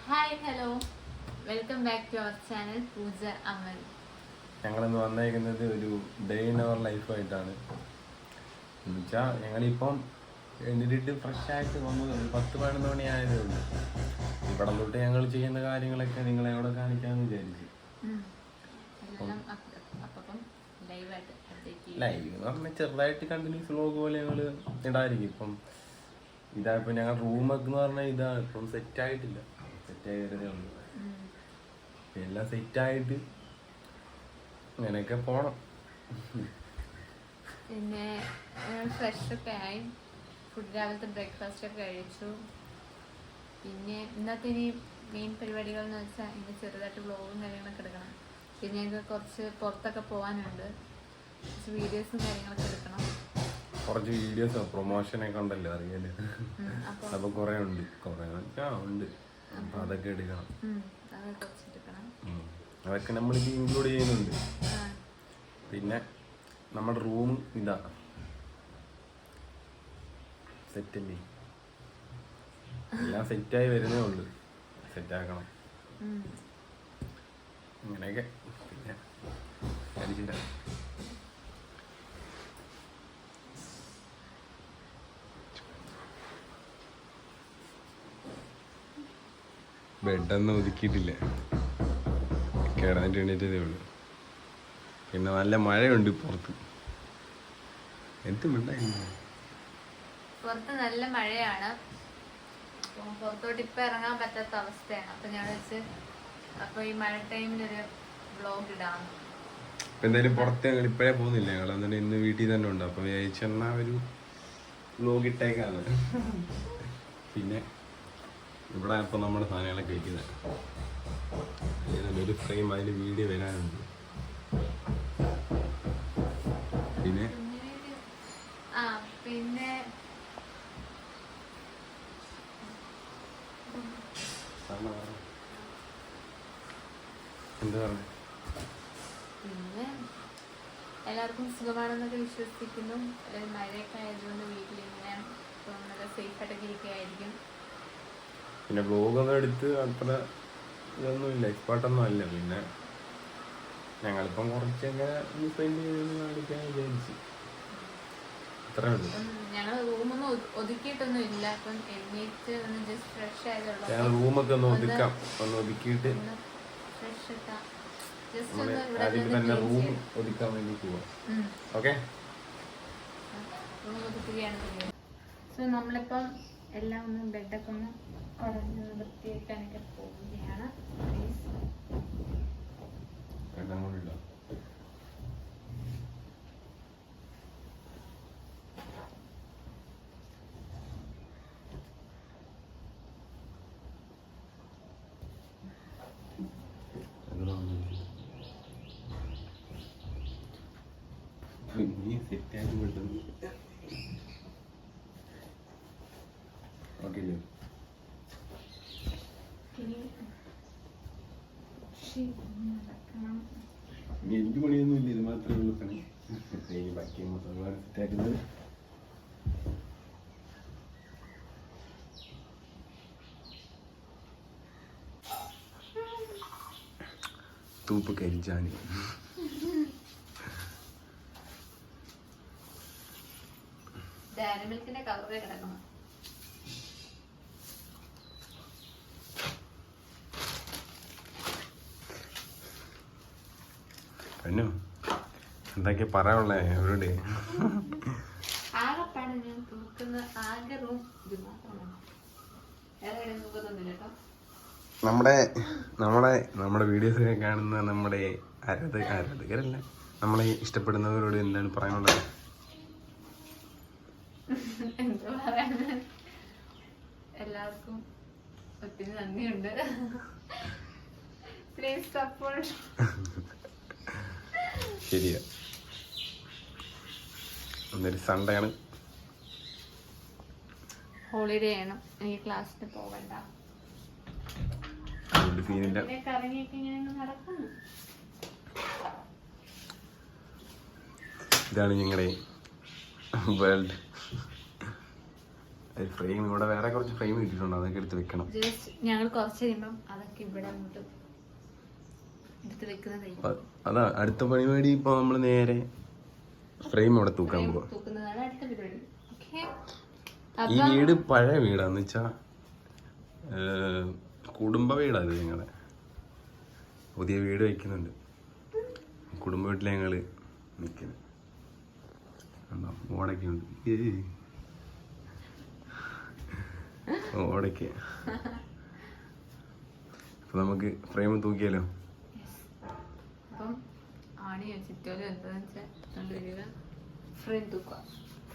Hi hello welcome back to our channel Pooja Amal. ഞങ്ങളിന്ന് വന്നേക്കുന്നത് ഒരു ഡേ ഇൻ അവർ ലൈഫായിട്ടാണ്. എന്നുവെച്ചാൽ ഞങ്ങളിപ്പം എഴുന്നേറ്റ് ഫ്രഷായിട്ട് വന്നത് 10-11 മണിയായതേ ഉള്ളൂ. ഇവിടെ തൊട്ട് ഞങ്ങൾ ചെയ്യുന്ന കാര്യങ്ങളൊക്കെ നിങ്ങളെ അവിടെ കാണിക്കാമെന്ന് വിചാരിച്ചു. ലൈവ് എന്ന് പറഞ്ഞാൽ ചെറുതായിട്ട് കണ്ടിന്യൂസ് വ്ലോഗ് പോലെ ഞങ്ങൾ ഇടായിരിക്കും. ഇപ്പം ഇതായപ്പോൾ ഞങ്ങൾ റൂമൊക്കെ എന്ന് പറഞ്ഞാൽ ഇതാണ് ഇപ്പം സെറ്റായിട്ടില്ല, സെറ്റായി വരുന്നേ ഉള്ളൂ. എല്ലാം സെറ്റായിട്ട് അങ്ങനെയൊക്കെ പോണം. പിന്നെ ഫ്രഷൊക്കെ ആയി, ഫുഡ് രാവിലത്തെ ബ്രേക്ക്ഫാസ്റ്റ് ഒക്കെ കഴിച്ചു. പിന്നെ ഇന്നത്തെ ഇനി മെയിൻ പരിപാടികൾ എന്ന് വെച്ചാൽ ഇനി ചെറുതായിട്ട് വ്ലോഗും കാര്യങ്ങളൊക്കെ എടുക്കണം. പിന്നെ ഞങ്ങൾക്ക് കുറച്ച് പുറത്തൊക്കെ പോകാനുണ്ട്, കുറച്ച് വീഡിയോസും കാര്യങ്ങളൊക്കെ എടുക്കണം. കുറച്ച് വീഡിയോസ് പ്രൊമോഷനൊക്കെ ഉണ്ടല്ലോ അറിയാലോ, അപ്പൊ കുറെ ഉണ്ട്, ഉണ്ട്. അപ്പൊ അതൊക്കെ എടുക്കണം, അതൊക്കെ നമ്മൾ ഇൻക്ലൂഡ് ചെയ്യുന്നുണ്ട്. പിന്നെ നമ്മുടെ റൂം ഇതാ സെറ്റല്ലേ, എല്ലാം സെറ്റായി വരുന്നേ ഉള്ളു, സെറ്റാക്കണം ഇങ്ങനെയൊക്കെ. പിന്നെ അടിച്ചില്ല ബെഡൊന്നും ഒതുക്കിയിട്ടില്ല, കിടന്നിട്ട് എണീറ്റതേ ഉള്ളൂ. പിന്നെ നല്ല മഴയുണ്ട് പുറത്ത്, പുറത്ത് നല്ല മഴയാണ്. പുറത്തോട്ട് ഇപ്പൊ ഇറങ്ങാൻ പറ്റാത്ത അവസ്ഥയാണ്. അപ്പൊ ഞാൻ വെച്ച് അപ്പൊ ഈ മഴ ടൈമിലൊരു വ്ലോഗ് ഇടാം. എന്തായാലും പുറത്ത് ഞങ്ങൾ ഇപ്പോഴേ പോകുന്നില്ല, ഞങ്ങൾ എന്നിട്ട് ഇന്ന് വീട്ടിൽ തന്നെ ഉണ്ട്. അപ്പൊ വിചാരിച്ചെന്നാ ഒരു വ്ലോഗ് ഇട്ടേക്കാണ്. പിന്നെ ഇവിടെ ഇപ്പൊ നമ്മുടെ സാധനങ്ങളൊക്കെ കഴിക്കുന്നത് ഒരു ഫ്രെയിം അതിൽ വീഡിയോ വരാനുണ്ട്. പിന്നെ പിന്നെ എന്താ പറയുക, പിന്നെ എല്ലാവർക്കും സുഖമാണെന്നൊക്കെ വിശ്വസിക്കുന്നു. മഴയൊക്കെ ആയതുകൊണ്ട് വീട്ടിലിങ്ങനെ നല്ല സേഫായിട്ടൊക്കെ ഇരിക്കുകയായിരിക്കും. പിന്നെ ബ്ലോഗൊന്നും എടുത്ത് അത്ര ഇതൊന്നുമില്ല, എക്സ്പേർട്ടൊന്നും അല്ല. പിന്നെ ഞങ്ങളിപ്പം കുറച്ചൊക്കെ സ്പെൻഡ് ചെയ്ത് കാണിക്കാൻ വിചാരിച്ചു, അത്രേ ഉള്ളൂ. ഞങ്ങൾ റൂമൊന്നും ഒതുക്കിയിട്ടൊന്നും ഇല്ല. അപ്പം എണീറ്റ് ഒന്ന് ജസ്റ്റ് ഫ്രഷ് ആയതുള്ളൂ. ഞങ്ങൾ റൂമൊക്കെ ഒന്ന് ഒതുക്കാം, ഒന്ന് ഒതുക്കിയിട്ട് ആദ്യം തന്നെ റൂം ഒതുക്കാൻ വേണ്ടി പോവാം. Okay, room ഒതുക്കുകയാണ്. സോ നമ്മളിപ്പം എല്ലാം ഒന്ന് ബെഡൊക്കെ ഒന്ന് കുറഞ്ഞ് വൃത്തിയാക്കാനൊക്കെ പോവുകയാണ്. സെറ്റായിട്ട് വിടുന്നു. ഓക്കെ അല്ലേ, എനിക്ക് പണിയൊന്നും ഇല്ല, ഇത് മാത്രമേ ഉള്ളൂ പണി. ബാക്കി സെറ്റാക്കുന്നത് തൂപ്പ് കരിച്ചാന്. മിൽക്കിന്റെ കവറേ കിടക്കണം. എന്തൊക്കെ പറയാനുള്ളേ അവരോട്? ആകെപ്പാണ് ഞാൻ തൂക്കുന്ന ആകെ റൂം ഇത് മാത്രമാണ്, വേറെ തൂക്കുന്നൊന്നുമില്ല കേട്ടോ. നമ്മുടെ വീഡിയോസൊക്കെ കാണുന്ന നമ്മുടെ ആരാധകരല്ല, നമ്മളെ ഇഷ്ടപ്പെടുന്നവരോട് എന്താണ് പറയാനുള്ളത്? എന്താ പറയാന്, എല്ലാവർക്കും ഒത്തിരി നന്ദിയുണ്ട്. Please support. ശരിയാ, എന്നൊരു സൺഡേ ആണ്, ഹോളിഡേ ആണ്, എനിക്ക് ക്ലാസ്സിന് പോകണ്ട. ഇതാണ് ഞങ്ങളുടെ വേൾഡ്. ഫ്രെയിം ഇവിടെ വേറെ കുറച്ച് ഫ്രെയിം കിട്ടിയിട്ടുണ്ട്, അതൊക്കെ എടുത്ത് വെക്കണം. ജസ്റ്റ് ഞങ്ങൾ കുറച്ച് കഴിയുമ്പം അതൊക്കെ ഇവിടെ അങ്ങോട്ട് എടുത്ത് വെക്കുന്നതായിരിക്കും. അതാ അടുത്ത പരിപാടി. ഇപ്പൊ നമ്മള് നേരെ ഫ്രെയിം അവിടെ തൂക്കാൻ പോവാ. തൂക്കുന്നതാണ് അടുത്ത പരിപാടി. ഈ വീട് പഴയ വീടാന്ന് വെച്ചാ കുടുംബ വീടാണ് ഞങ്ങളെ. പുതിയ വീട് വയ്ക്കുന്നുണ്ട്. കുടുംബ വീട്ടിലെ ഞങ്ങള് നിൽക്കുന്നത്. ഓടൊക്കെ ഉണ്ട്. ഓടൊക്കെ. അപ്പൊ നമുക്ക് ഫ്രെയിം തൂക്കിയാലോ?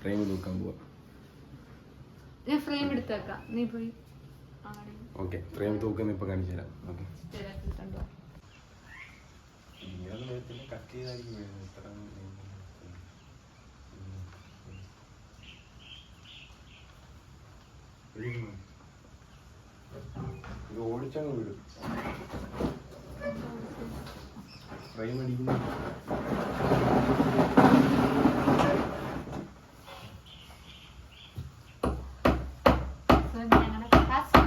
ഫ്രെയിം തൂക്കാൻ പോവാ. ഫ്രെയിം എടുത്തേക്കാം, നീ പോയി. ഓക്കെ, ഫ്രെയിം തൂക്കുന്ന ഇപ്പൊ കാണിച്ചു തരാം. ഓക്കെ, ഇത് ഓടിച്ചങ്ങ് വിടും. ഫ്രെയിം അടിക്കുന്നു.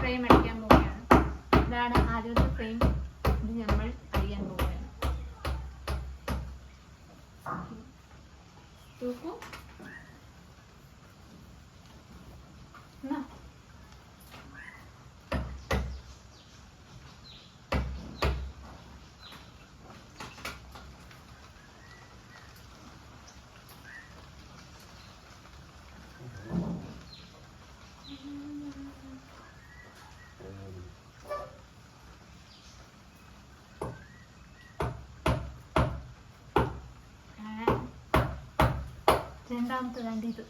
ഫ്രെയിം അടിക്കാൻ പോവുകയാണ്. ഇതാണ് ആദ്യത്തെ ഫ്രെയിം. ഇത് നമ്മൾ അടിക്കാൻ പോവുകയാണ്. തൂക്കൂ. രണ്ടാമത്തെ വേണ്ട ഇത്.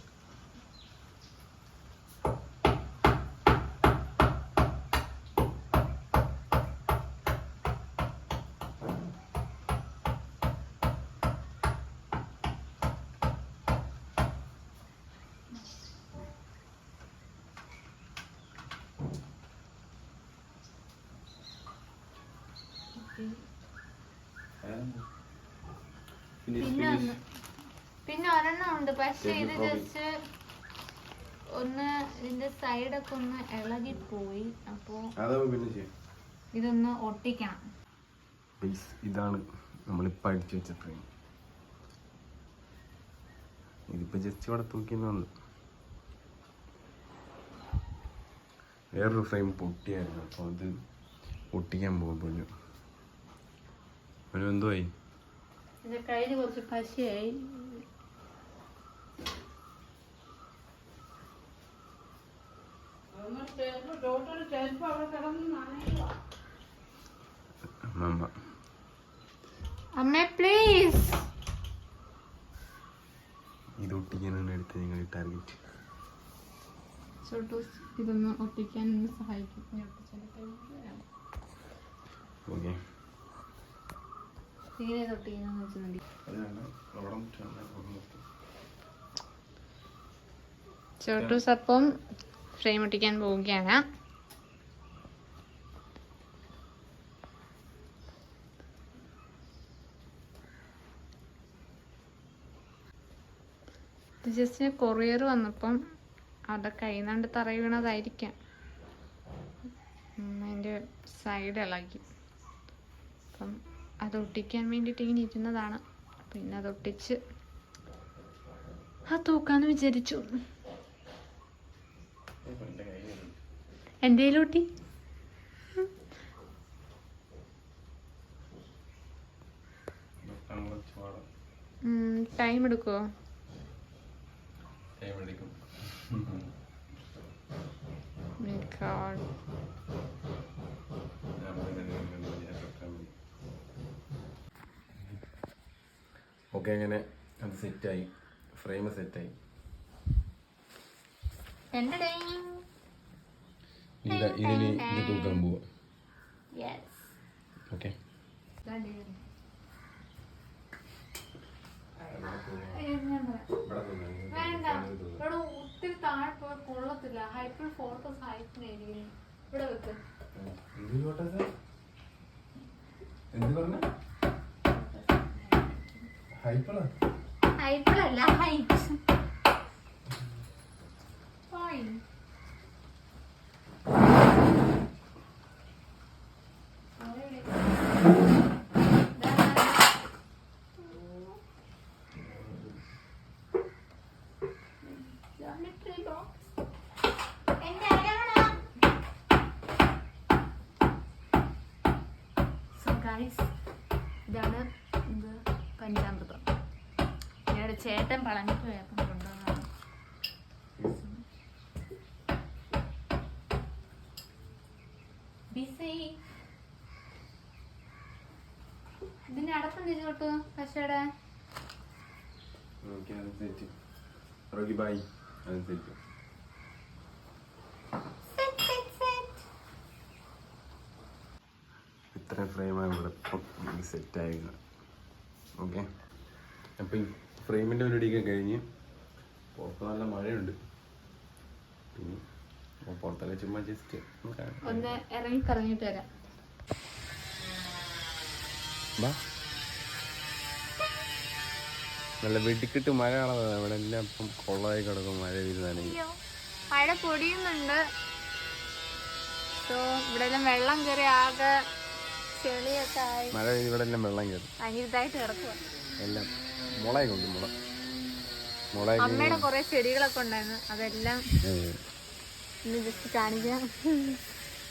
പിന്നെ ഒരെണ്ണം ഉണ്ട്, പക്ഷെ ഇത് ജസ്റ്റ് ഒന്ന് ഇതിന്റെ സൈഡൊക്കെ ഒന്ന് ഇളകിപ്പോയി. അപ്പോ ഇതൊന്ന് ഒട്ടിക്കണം. ഇതാണ് നമ്മളിപ്പോ അടിച്ചു വെച്ച ഫ്രെയിം. ഇതിപ്പോ ജസ്റ്റ് ഇവിടെ തൂക്കിന്നുള്ളു. വേറൊരു ഫ്രെയിം പൊട്ടിയായിരുന്നു, അപ്പൊ അത് ഒട്ടിക്കാൻ പോകുമ്പോൾ എന്തുവായി? കയ്യിൽ കുറച്ച് പശയായി. അമ്മ പ്ലീസ്. ഇത് ഒട്ടിക്കാനാണ് എടുത്തത് ഞങ്ങൾ ടാർഗറ്റ്. ഇതൊന്ന് ഒട്ടിക്കാൻ സഹായിക്കും. ഓക്കെ, ഇങ്ങനെ ഒട്ടിക്കാന്ന് വെച്ചിട്ടുണ്ടെങ്കിൽ ചോട്ടൂസ് അപ്പം ഫ്രെയിം ഒട്ടിക്കാൻ പോവുകയാണ്. ജസ്റ്റ് കൊറിയർ വന്നപ്പം അവിടെ കയ്യിൽ നിന്നാണ്ട് തറ വീണതായിരിക്കാം. അതിൻ്റെ സൈഡ് ഇളകി. അപ്പം അത് ഒട്ടിക്കാൻ വേണ്ടിയിട്ട് ഇങ്ങനെ ഇരുന്നതാണ്. പിന്നെ അത് ഒട്ടിച്ച് തൂക്കാന്ന് വിചാരിച്ചു. എൻ്റെ കയ്യിലൊട്ടി. ടൈം എടുക്കുമോ? ഓക്കെ, അങ്ങനെ അത് സെറ്റായി. ഫ്രെയിം സെറ്റായി. ഇതിന് ഇത് തൂക്കാൻ പോവാ. ഓക്കെ, ഒത്തിരി താഴെ പോയി കൊള്ളത്തില്ല. ഹൈപ്പിൾ ഫോട്ടോസ് ഹൈപ്പിനായിരിക്കും. ഇവിടെ വെക്ക്. ഹൈപ്പിളല്ല, ഹൈറ്റ്. ഗൈസ് ഇതാണ് ഇത് പഞ്ചാമൃതം. ഞങ്ങളുടെ ചേട്ടൻ പളനിക്ക് പോയപ്പം കൊണ്ടുവന്നതാണ്. ഇതിന്റെ അടപ്പം തിരിച്ചോട്ടു പക്ഷേടെ ഇത്ര ഫ്രെയിമാണ് ഇവിടെ സെറ്റായിരുന്നത്. ഓക്കെ, അപ്പം ഈ ഫ്രെയിമിൻ്റെ പരിപാടിയൊക്കെ കഴിഞ്ഞ് പുറത്ത് നല്ല മഴയുണ്ട്. പിന്നെ പുറത്തൊക്കെ ചുമ്മാ ജസ്റ്റ് ഒന്ന് ഇറങ്ങി കറങ്ങിട്ട് വരാം. നല്ല വെടിക്കെട്ട് മഴ കാണാതെ ഇവിടെ എല്ലാം ഇപ്പം കൊള്ളായി കിടക്കും. മഴ പെയ്താണെങ്കിൽ മഴ പൊടിയുന്നുണ്ട്. ഇവിടെ എല്ലാം വെള്ളം കയറി ആകെ ചെളിയൊക്കെ ആയി. മഴ പെയ്ത് ഇവിടെ എല്ലാം വെള്ളം കയറി അനിതായിട്ട് കിടക്കുക. എല്ലാം മുളയൊക്കെ ഉണ്ട്. മുള അമ്മയുടെ കുറെ ചെടികളൊക്കെ ഉണ്ടായിരുന്നു, അതെല്ലാം ഇന്ന് ജസ്റ്റ് കാണിക്കാം.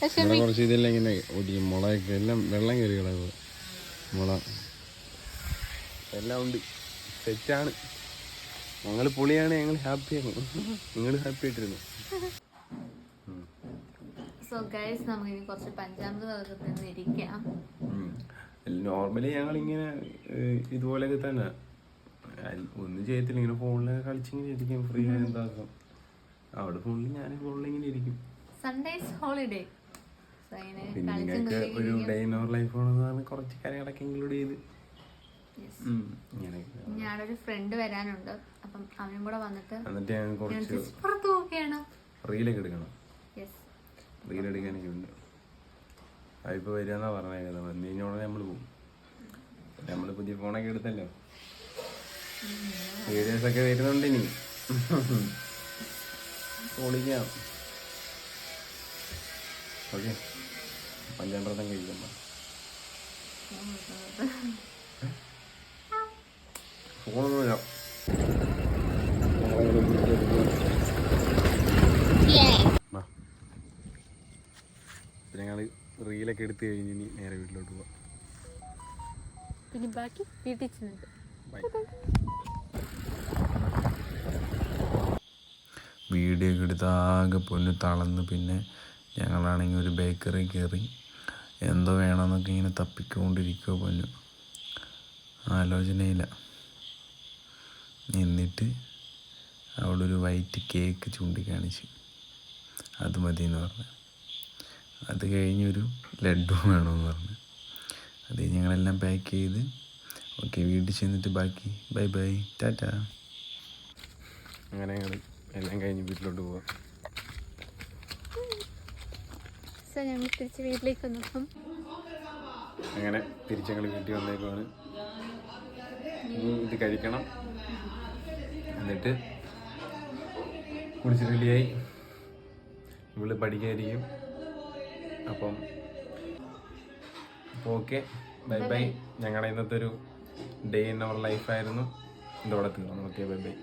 പക്ഷെ കുറച്ച് ഇതെല്ലാം ഇങ്ങനെ ഒടിയും. മുളയൊക്കെ എല്ലാം വെള്ളം കയറി കിടക്കുക. മുള എല്ലാം ഉണ്ട്. തെറ്റാണ്. ഞങ്ങൾ പൊളിയാണ്, ഞങ്ങൾ ഹാപ്പിയാണ്. നിങ്ങൾ ഹാപ്പി ആയിട്ടിരുന്നു. സോ ഗൈസ് നമുക്ക് ഇനി കുറച്ച് പഞ്ചാമൃതം ഇരിക്കാം. നോർമലി ഞങ്ങൾ ഇങ്ങനെ ഇതുപോലെയൊക്കെ തന്നെ ഒന്നും ചെയ്യത്തില്ല. ഇങ്ങനെ ഫോണിലൊക്കെ കളിച്ചിങ്ങനെ ഇരിക്കും. ഫ്രീ ആയി എന്താക്കാം. അവിടെ ഫോണിൽ ഞാൻ ഫോണിൽ ഇങ്ങനെ ഇരിക്കും. Sundays holiday. പിന്നെ നിങ്ങൾക്ക് ഒരു ഡേ ഇൻ അവർ ലൈഫ് ആണെന്ന് പറഞ്ഞാൽ കുറച്ച് കാര്യങ്ങളൊക്കെ ഇൻക്ലൂഡ് ചെയ്ത് ഞാനൊരു ഫ്രണ്ട് വരാനുണ്ട്. അപ്പം അവനും കൂടെ വന്നിട്ട് ഞാൻ കുറച്ച് പുറത്ത് നോക്കിയാണ് റീലൊക്കെ എടുക്കണം. റീൽ എടുക്കാനൊക്കെ ഉണ്ട്. അതിപ്പോ വരികയെന്നാ പറഞ്ഞേക്കുന്നത്. വന്നു കഴിഞ്ഞോടെ നമ്മള് പോകും. നമ്മള് പുതിയ ഫോണൊക്കെ എടുത്തല്ലോ. വീഡിയോസ് ഒക്കെ വരുന്നുണ്ട്. ഇനി പൊളിക്കാം. ഓക്കെ, പഞ്ചാമൃതം കഴിക്കുമ്പോ ഫോണൊന്നുമില്ല. ഞങ്ങള് റീലൊക്കെ എടുത്തു കഴിഞ്ഞ് ഇനി നേരെ വീട്ടിലോട്ട് പോവാം. പിന്നെ ബാക്കി വീട്ടിൽ ചെന്നിട്ട് വീഡിയോ ഒക്കെ എടുത്ത് ആകെ പൊന്ന് തളർന്ന്. പിന്നെ ഞങ്ങളാണെങ്കിൽ ഒരു ബേക്കറി കയറി എന്തോ വേണമെന്നൊക്കെ ഇങ്ങനെ തപ്പിക്കൊണ്ടിരിക്കുക. പൊന്നു ആലോചനയില്ല. എന്നിട്ട് അവിടെ ഒരു വൈറ്റ് കേക്ക് ചൂണ്ടിക്കാണിച്ച് അത് മതിയെന്ന് പറഞ്ഞു. അത് കഴിഞ്ഞൊരു ലഡ്ഡു വേണമെന്ന് പറഞ്ഞു. അത് ഞങ്ങളെല്ലാം പാക്ക് ചെയ്ത് ഓക്കെ വീട്ടിൽ ചെന്നിട്ട് ബാക്കി ബൈ ബൈ ടാറ്റ. അങ്ങനെ ഞങ്ങൾ എല്ലാം കഴിഞ്ഞ് വീട്ടിലോട്ട് പോവാം. ഞങ്ങൾ തിരിച്ച് വീട്ടിലേക്ക് വന്നപ്പം അങ്ങനെ തിരിച്ച് ഞങ്ങൾ വീട്ടിൽ വന്നേക്കുവാണ്. ഇനി ഇത് കഴിക്കണം. എന്നിട്ട് കുളിച്ച് റെഡിയായി ഇവള് പഠിക്കായിരിക്കും. അപ്പം ഓക്കെ, ബൈ ബൈ. ഞങ്ങളുടെ ഇന്നത്തെ ഒരു ഡേ ഇൻ അവർ ലൈഫായിരുന്നു. ഇതോടെ തീർന്നു. Okay, bye bye.